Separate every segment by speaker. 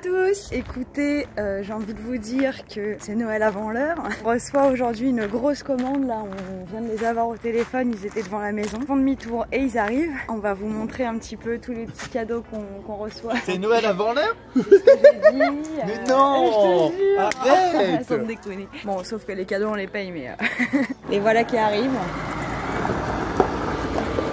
Speaker 1: tous. Écoutez, j'ai envie de vous dire que c'est Noël avant l'heure. On reçoit aujourd'hui une grosse commande, là on vient de les avoir au téléphone, ils étaient devant la maison. Ils font demi-tour et ils arrivent. On va vous montrer un petit peu tous les petits cadeaux qu'on reçoit.
Speaker 2: C'est Noël avant l'heure?
Speaker 1: C'est ce que j'ai dit.
Speaker 2: Mais non, arrête.
Speaker 1: Sans déconner. Bon, sauf que les cadeaux on les paye, mais... Les voilà qui arrivent.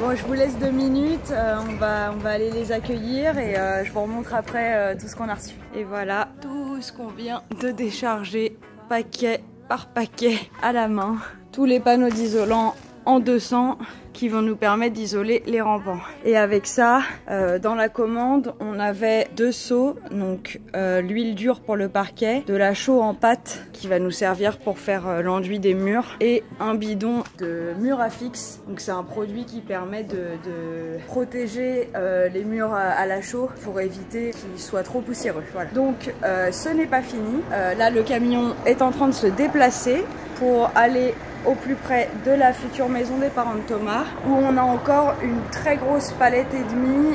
Speaker 1: Bon, je vous laisse 2 minutes, on va aller les accueillir et je vous remontre après tout ce qu'on a reçu. Et voilà, tout ce qu'on vient de décharger, paquet par paquet, à la main. Tous les panneaux d'isolant en 200 qui vont nous permettre d'isoler les rampants. Et avec ça, dans la commande, on avait 2 seaux, donc l'huile dure pour le parquet, de la chaux en pâte qui va nous servir pour faire l'enduit des murs et un bidon de mur à fixe. Donc c'est un produit qui permet de protéger les murs à la chaux pour éviter qu'ils soient trop poussiéreux. Voilà. Donc ce n'est pas fini. Là le camion est en train de se déplacer pour aller au plus près de la future maison des parents de Thomas, où on a encore une très grosse palette et demie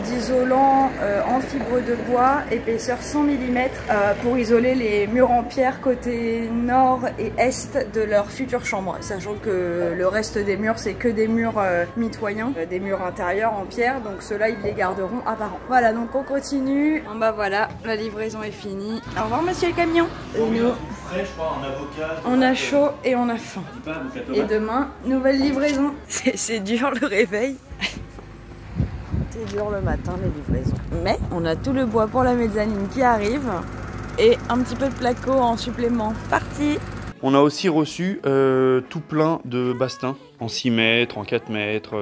Speaker 1: d'isolant en fibre de bois, épaisseur 100 mm, pour isoler les murs en pierre côté nord et est de leur future chambre, sachant que le reste des murs c'est que des murs mitoyens, des murs intérieurs en pierre, donc ceux-là ils les garderont apparents. Voilà, donc on continue. Bon bah voilà, la livraison est finie. Au revoir monsieur le camion. Et nous, on a chaud et on a faim. Et demain, nouvelle livraison. C'est dur le réveil. C'est dur le matin les livraisons. Mais on a tout le bois pour la mezzanine qui arrive. Et un petit peu de placo en supplément. Parti.
Speaker 3: On a aussi reçu tout plein de bastins en 6 mètres, en 4 mètres.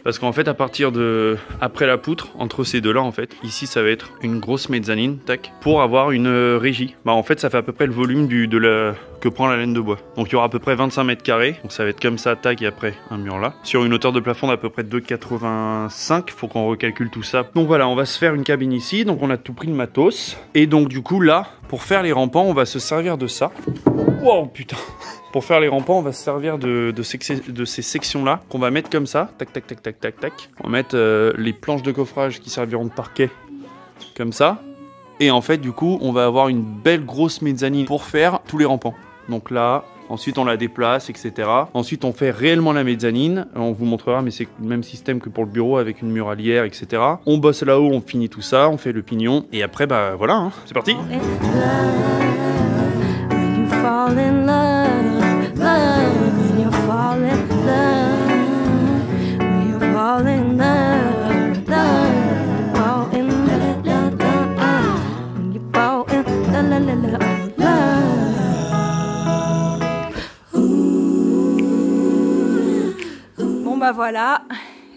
Speaker 3: Parce qu'en fait, à partir de... Après la poutre, entre ces deux-là, en fait, ici, ça va être une grosse mezzanine, tac, pour avoir une régie. Bah, en fait, ça fait à peu près le volume que prend la laine de bois. Donc, il y aura à peu près 25 mètres carrés. Donc, ça va être comme ça, tac, et après, un mur là. Sur une hauteur de plafond d'à peu près 2,85. Faut qu'on recalcule tout ça. Donc, voilà, on va se faire une cabine ici. Donc, on a tout pris le matos. Et donc, du coup, là, pour faire les rampants, on va se servir de ça. Wow, putain. Pour faire les rampants, on va se servir de ces sections-là qu'on va mettre comme ça. Tac, tac, tac, tac, tac, tac. On va mettre les planches de coffrage qui serviront de parquet comme ça. Et en fait, du coup, on va avoir une belle grosse mezzanine pour faire tous les rampants. Donc là, ensuite on la déplace, etc. Ensuite, on fait réellement la mezzanine. On vous montrera, mais c'est le même système que pour le bureau avec une muralière, etc. On bosse là-haut, on finit tout ça, on fait le pignon. Et après, bah voilà, hein, c'est parti.
Speaker 4: Fall in love, love, when you fall in love, when you fall in love, love, fall in love, love, when you fall in love, love.
Speaker 1: Bon bah voilà.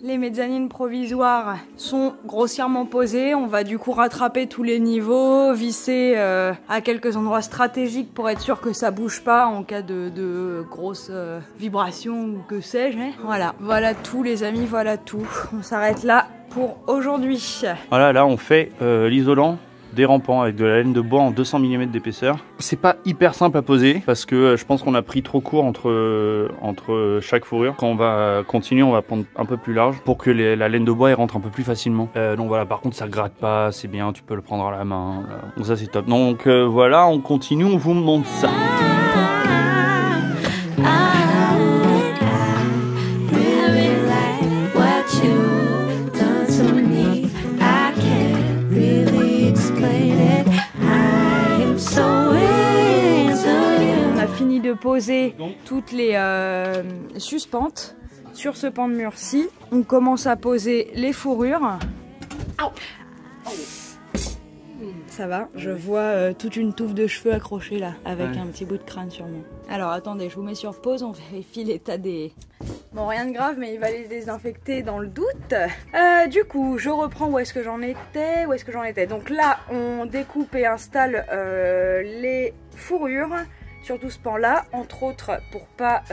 Speaker 1: Les mezzanines provisoires sont grossièrement posées. On va du coup rattraper tous les niveaux, visser à quelques endroits stratégiques pour être sûr que ça bouge pas en cas de grosses vibrations ou que sais-je. Voilà, voilà tout les amis, voilà tout. On s'arrête là pour aujourd'hui.
Speaker 3: Voilà, là on fait l'isolant des rampants avec de la laine de bois en 200 mm d'épaisseur. C'est pas hyper simple à poser parce que je pense qu'on a pris trop court entre chaque fourrure. Quand on va continuer, on va prendre un peu plus large pour que la laine de bois elle rentre un peu plus facilement. Donc voilà, par contre ça gratte pas, c'est bien, tu peux le prendre à la main. Là. Donc ça c'est top. Donc voilà, on continue, on vous montre ça.
Speaker 1: Fini de poser toutes les suspentes sur ce pan de mur-ci. On commence à poser les fourrures. Ça va, je vois toute une touffe de cheveux accrochés là, avec un petit bout de crâne sur moi. Alors attendez, je vous mets sur pause, on vérifie l'état des... Bon, rien de grave, mais il va les désinfecter dans le doute. Du coup, je reprends où est-ce que j'en étais. Donc là, on découpe et installe les fourrures surtout ce pan-là, entre autres pour pas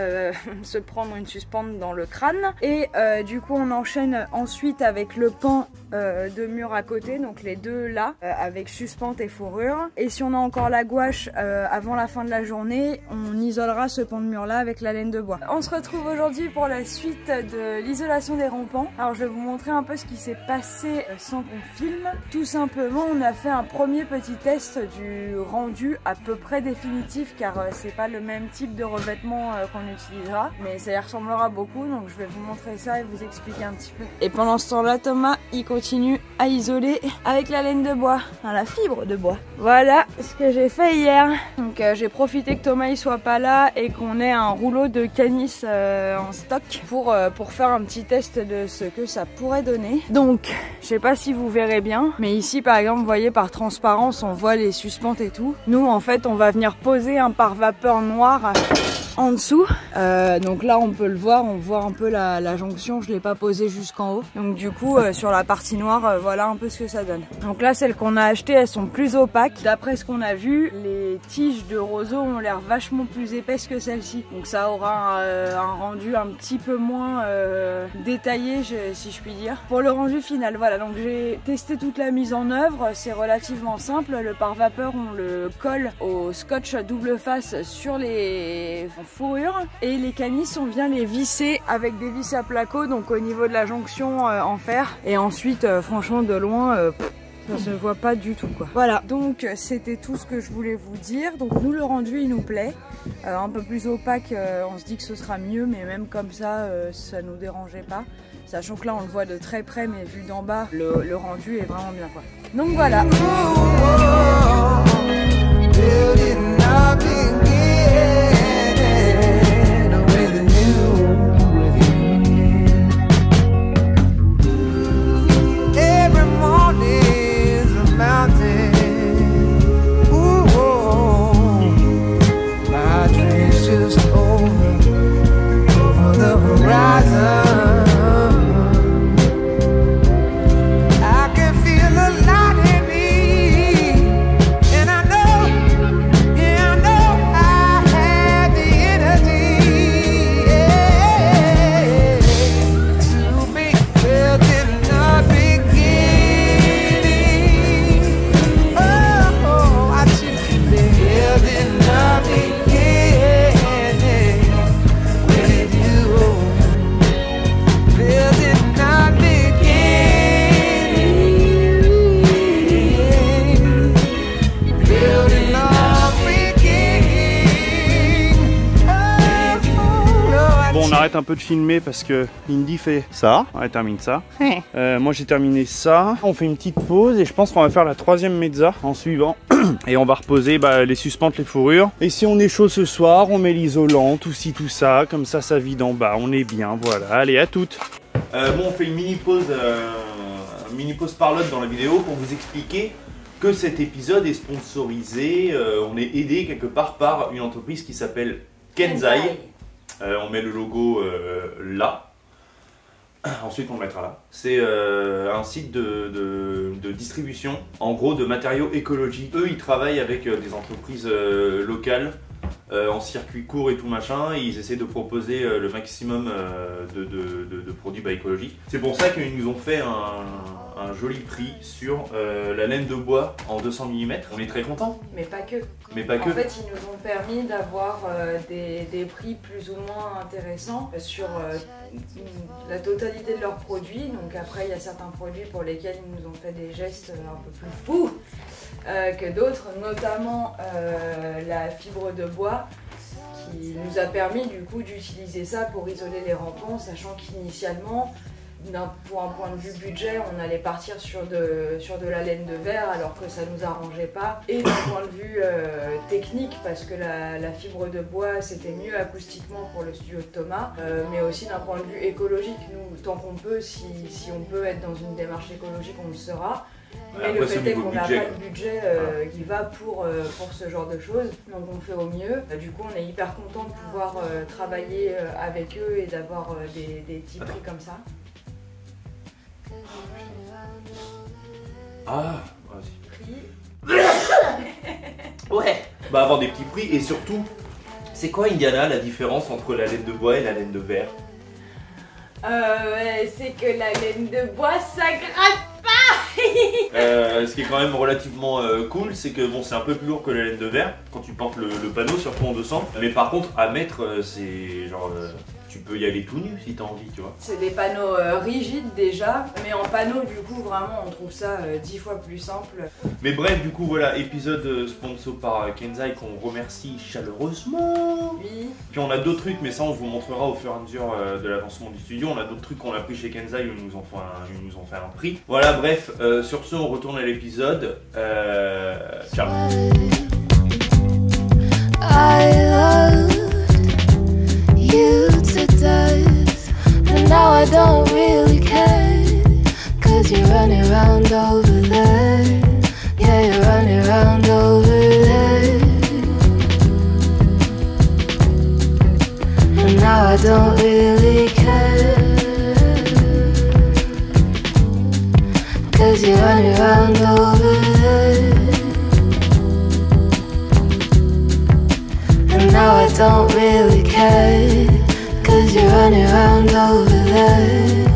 Speaker 1: se prendre une suspente dans le crâne. Et du coup on enchaîne ensuite avec le pan de mur à côté, donc les deux là, avec suspente et fourrure. Et si on a encore la gouache avant la fin de la journée, on isolera ce pan de mur là avec la laine de bois. On se retrouve aujourd'hui pour la suite de l'isolation des rampants. Alors je vais vous montrer un peu ce qui s'est passé sans qu'on filme. Tout simplement on a fait un premier petit test du rendu à peu près définitif, car c'est pas le même type de revêtement qu'on utilisera, mais ça y ressemblera beaucoup, donc je vais vous montrer ça et vous expliquer un petit peu. Et pendant ce temps là Thomas il continue à isoler avec la laine de bois, enfin, la fibre de bois. Voilà ce que j'ai fait hier. Donc j'ai profité que Thomas il soit pas là et qu'on ait un rouleau de canis en stock pour faire un petit test de ce que ça pourrait donner. Donc je sais pas si vous verrez bien, mais ici par exemple vous voyez par transparence on voit les suspentes et tout. Nous en fait on va venir poser un pare-vapeur noir en dessous, donc là on peut le voir, on voit un peu la jonction, je l'ai pas posée jusqu'en haut, donc du coup sur la partie noire voilà un peu ce que ça donne. Donc là celles qu'on a achetées elles sont plus opaques, d'après ce qu'on a vu les tiges de roseau ont l'air vachement plus épaisses que celle-ci, donc ça aura un rendu un petit peu moins détaillé si je puis dire. Pour le rendu final voilà, donc j'ai testé toute la mise en œuvre, c'est relativement simple, le pare-vapeur on le colle au scotch double face sur les fourrure et les canis on vient les visser avec des vis à placo, donc au niveau de la jonction en fer, et ensuite franchement de loin ça se voit pas du tout quoi. Voilà, donc c'était tout ce que je voulais vous dire. Donc nous le rendu il nous plaît, un peu plus opaque on se dit que ce sera mieux, mais même comme ça ça nous dérangeait pas, sachant que là on le voit de très près, mais vu d'en bas le rendu est vraiment bien quoi. Donc voilà.
Speaker 3: On arrête un peu de filmer parce que Indy fait ça, elle termine ça. Moi j'ai terminé ça. On fait une petite pause et je pense qu'on va faire la troisième mezza en suivant. Et on va reposer les suspentes, les fourrures. Et si on est chaud ce soir, on met l'isolant, tout ci, tout ça. Comme ça, ça vide en bas, on est bien, voilà. Allez, à toutes. Bon, on fait une mini pause parlotte dans la vidéo pour vous expliquer que cet épisode est sponsorisé. On est aidé quelque part par une entreprise qui s'appelle Kenzai. On met le logo là. Ensuite on le mettra là. C'est un site de distribution, en gros de matériaux écologiques. Eux ils travaillent avec des entreprises locales en circuit court et tout machin, et ils essaient de proposer le maximum de produits écologiques. C'est pour ça qu'ils nous ont fait un joli prix sur la laine de bois en 200 mm. On est très contents.
Speaker 1: Mais pas que.
Speaker 3: Mais pas que.
Speaker 1: En fait, ils nous ont permis d'avoir des prix plus ou moins intéressants sur la totalité de leurs produits. Donc après, il y a certains produits pour lesquels ils nous ont fait des gestes un peu plus fous que d'autres, notamment la fibre de bois, qui nous a permis du coup d'utiliser ça pour isoler les rampants, sachant qu'initialement, pour un point de vue budget, on allait partir sur de la laine de verre alors que ça nous arrangeait pas, et d'un point de vue technique parce que la fibre de bois c'était mieux acoustiquement pour le studio de Thomas, mais aussi d'un point de vue écologique. Nous, tant qu'on peut, si on peut être dans une démarche écologique, on le sera. Mais après, le fait est qu'on n'a pas le budget qui va pour ce genre de choses, donc on fait au mieux. Du coup on est hyper content de pouvoir travailler avec eux et d'avoir des petits prix comme ça.
Speaker 3: Ah, vas-y. Ouais. Bah avoir des petits prix et surtout
Speaker 2: C'est quoi, Indiana, la différence entre la laine de bois et la laine de verre?
Speaker 1: C'est que la laine de bois, ça gratte pas.
Speaker 2: Ce qui est quand même relativement cool, c'est que bon, c'est un peu plus lourd que la laine de verre quand tu portes le panneau, surtout en 200. Mais par contre, à mettre, c'est genre... tu peux y aller tout nu si t'as envie, tu vois.
Speaker 1: C'est des panneaux rigides déjà, mais en panneau du coup vraiment on trouve ça 10 fois plus simple.
Speaker 2: Mais bref, du coup voilà, épisode sponsor par Kenzai qu'on remercie chaleureusement.
Speaker 1: Oui.
Speaker 2: Puis on a d'autres trucs, mais ça on vous montrera au fur et à mesure de l'avancement du studio. On a d'autres trucs qu'on a pris chez Kenzai où ils nous ont fait un prix. Voilà, bref, sur ce on retourne à l'épisode. Ciao.
Speaker 4: You to death, and now I don't really care, 'cause you're running around over there. Yeah, you're running around over there. And now I don't really care, 'cause you're running around over there. And now I don't really care, 'cause you're running around over there.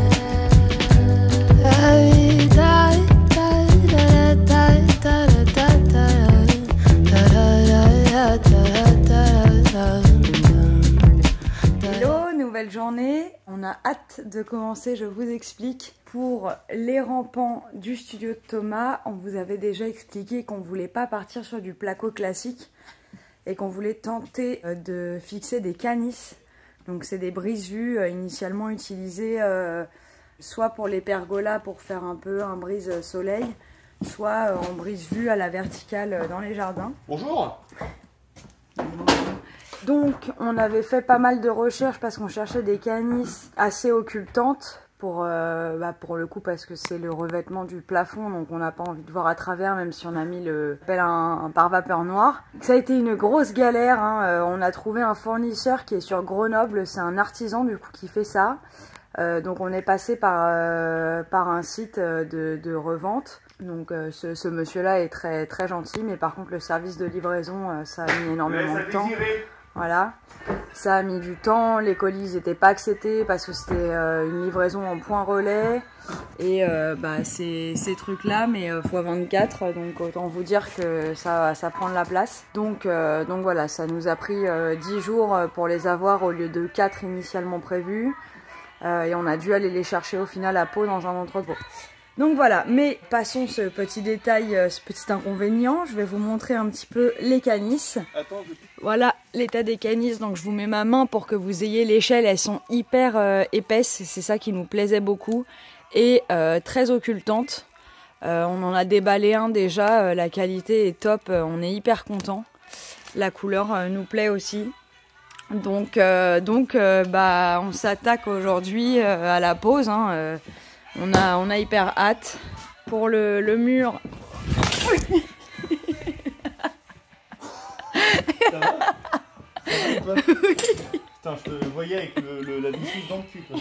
Speaker 1: Hello, nouvelle journée. On a hâte de commencer, je vous explique. Pour les rampants du studio de Thomas, on vous avait déjà expliqué qu'on voulait pas partir sur du placo classique et qu'on voulait tenter de fixer des canisses. Donc c'est des brise-vues initialement utilisées soit pour les pergolas pour faire un peu un brise soleil, soit en brise-vue à la verticale dans les jardins.
Speaker 2: Bonjour.
Speaker 1: Donc on avait fait pas mal de recherches parce qu'on cherchait des canisses assez occultantes pour le coup parce que c'est le revêtement du plafond, donc on n'a pas envie de voir à travers même si on a mis un pare-vapeur noir. Ça a été une grosse galère, hein. On a trouvé un fournisseur qui est sur Grenoble, c'est un artisan du coup qui fait ça. Donc on est passé par un site de revente. Donc ce monsieur-là est très, très gentil, mais par contre le service de livraison, ça a mis énormément de temps. Voilà, ça a mis du temps, les colis n'étaient pas acceptés parce que c'était une livraison en point relais. Et ces trucs-là, mais x24, donc autant vous dire que ça prend de la place. Donc voilà, ça nous a pris 10 jours pour les avoir au lieu de 4 initialement prévus. Et on a dû aller les chercher au final à Pau dans un entrepôt. Donc voilà, mais passons ce petit détail, ce petit inconvénient. Je vais vous montrer un petit peu les canisses. Voilà l'état des canisses, donc je vous mets ma main pour que vous ayez l'échelle. Elles sont hyper épaisses, c'est ça qui nous plaisait beaucoup. Et très occultantes. On en a déballé un déjà, la qualité est top, on est hyper content. La couleur nous plaît aussi. Donc on s'attaque aujourd'hui à la pose, hein. On a hyper hâte. Pour le mur.
Speaker 2: Ça va? Putain, je te voyais avec la visseuse dans le cul, quoi.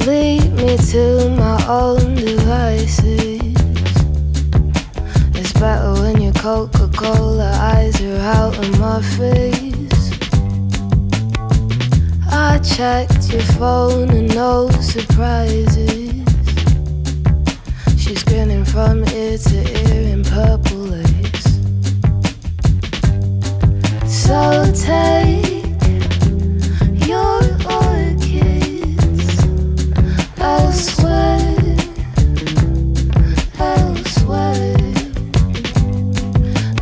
Speaker 4: Lead me to my own devices. It's better when your Coca-Cola eyes are out of my face. I checked your phone and no surprises. She's grinning from ear to ear in purple lace. So take your orchids elsewhere, elsewhere.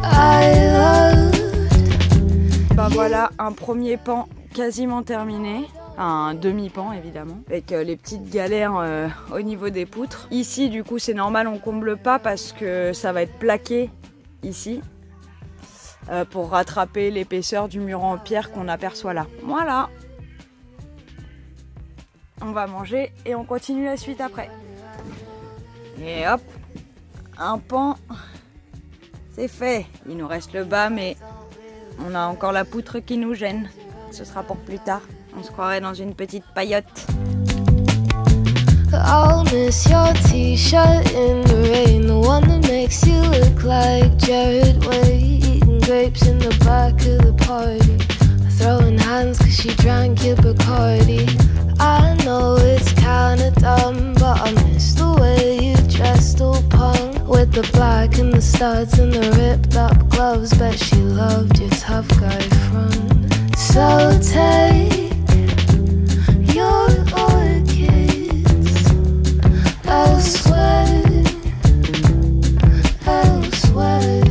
Speaker 4: I loved.
Speaker 1: Bah voilà, un premier pan quasiment terminé. Un demi-pan évidemment, avec les petites galères au niveau des poutres. Ici du coup c'est normal, on comble pas parce que ça va être plaqué ici pour rattraper l'épaisseur du mur en pierre qu'on aperçoit là. Voilà. On va manger et on continue la suite après. Et hop, un pan, c'est fait. Il nous reste le bas mais on a encore la poutre qui nous gêne. ce sera pour plus tard. On se croirait dans une petite paillote.
Speaker 4: I'll miss your t-shirt in the rain, the one that makes you look like Jared Way, eating grapes in the back of the party, throwing hands cause she drank your Bacardi. I know it's kinda dumb, but I miss the way you dressed all punk, with the black and the studs and the ripped up gloves. Bet she loved your tough guy front. So take your orchids elsewhere, elsewhere.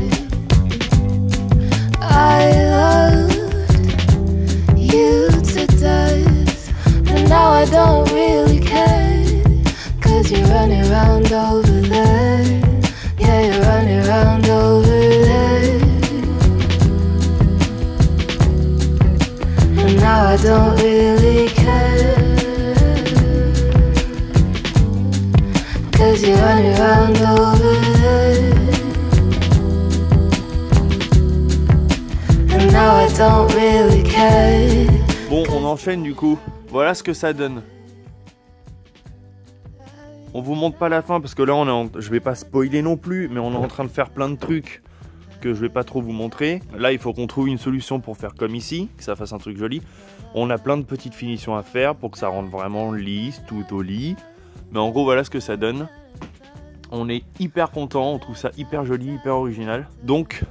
Speaker 4: I loved you to death, and now I don't really care, cause you're running around over there. Yeah, you're running around over there, and now I don't really care, cause you're running around over there, and now I don't really care.
Speaker 3: Bon, on enchaîne du coup. Voilà ce que ça donne. On vous montre pas la fin parce que là, je vais pas spoiler non plus, mais on est en train de faire plein de trucs que je vais pas trop vous montrer. Là, il faut qu'on trouve une solution pour faire comme ici, que ça fasse un truc joli. On a plein de petites finitions à faire pour que ça rende vraiment lisse, tout au lit. Mais en gros, voilà ce que ça donne. On est hyper content, on trouve ça hyper joli, hyper original. Donc,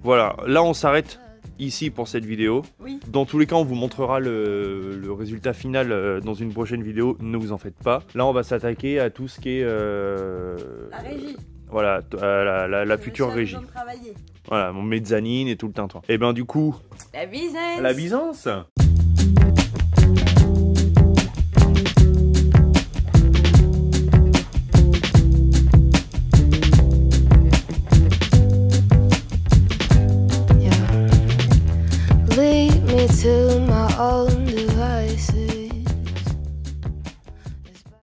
Speaker 3: voilà, là on s'arrête ici pour cette vidéo.
Speaker 1: Oui.
Speaker 3: Dans tous les cas, on vous montrera le résultat final dans une prochaine vidéo, ne vous en faites pas. Là, on va s'attaquer à tout ce qui est...
Speaker 1: La régie.
Speaker 3: Voilà, la future régie. Voilà, mon mezzanine et tout le tintouin. Et ben du coup...
Speaker 1: La Byzance.
Speaker 3: La Byzance.
Speaker 4: Lead me to my own